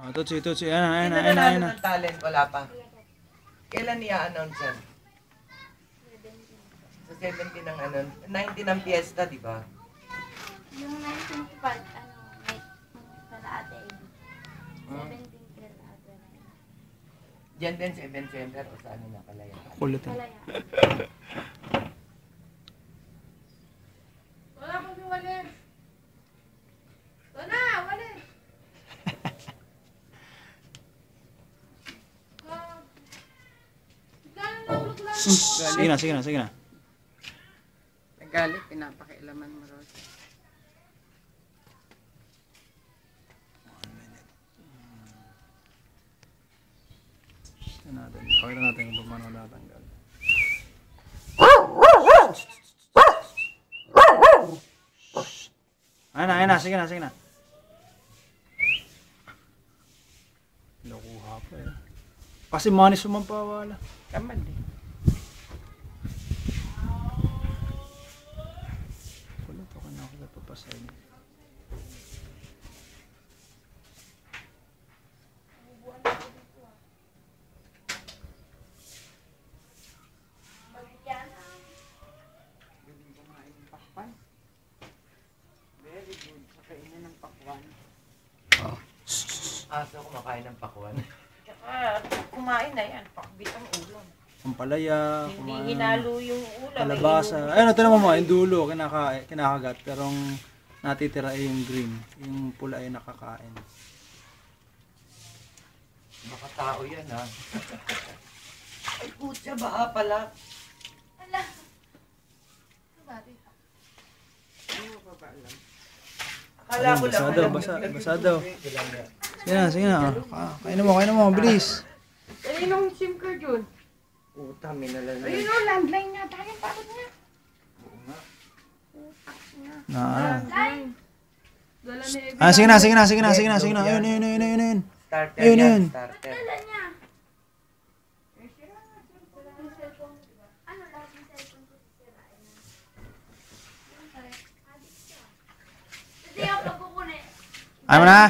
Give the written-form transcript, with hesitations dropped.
Oh, tutsi. Ayan Sino na. nanalo ng talent? Wala pa. Kailan i-announce yan? Sa 17 ng ano, 19 ng piyesta, di ba? Yung 19 pa, may para ate Eddie. 17 kila ate. Diyan din sa event center o saan na Kalaya? Kulit. Kalaya. Wala pa si Walis. Wala, Walis. Sige na. Nagalit, pinapakialaman mo, Rose. Pakita natin kung paano natanggal. Ayan na, sige na. Nakuha pa eh. Kasi manis sumampawala. Kamad eh. Wala pa ka na ako napapasahin. Galing kumain ng pakwan. Very good. Sa kainin ng pakwan. Aso kumakain ng pakwan. Tsaka kumain na yan. Pakbit ang ulam. Ang palaya, Hindi hinalo yung ulam. kalabasa. Ayun, ito naman mo, yung dulo, kinakagat. Pero ang natitira ay yung green. Yung pula ay nakakain. Baka tao yan, ha? Ay, putya, baka pala. Ala. Hindi mo pa ba alam? Akala ko lang. Basa daw. Sige na. Kainin mo, bilis. Kaninong SIM card yun? Puta, minalala. Ayun o, landline nga tayo. Bakit nga? Oo nga. Na. Landline. Dala ni Ebi. Sige na. Ayun. Starter Ayun, yan, yun. starter. Dala niya. Yung cellphone, ano lahat ng cellphone ko sisirain na. Yung pare, adik siya. Kasi yung pagkukunin. Ayaw mo na?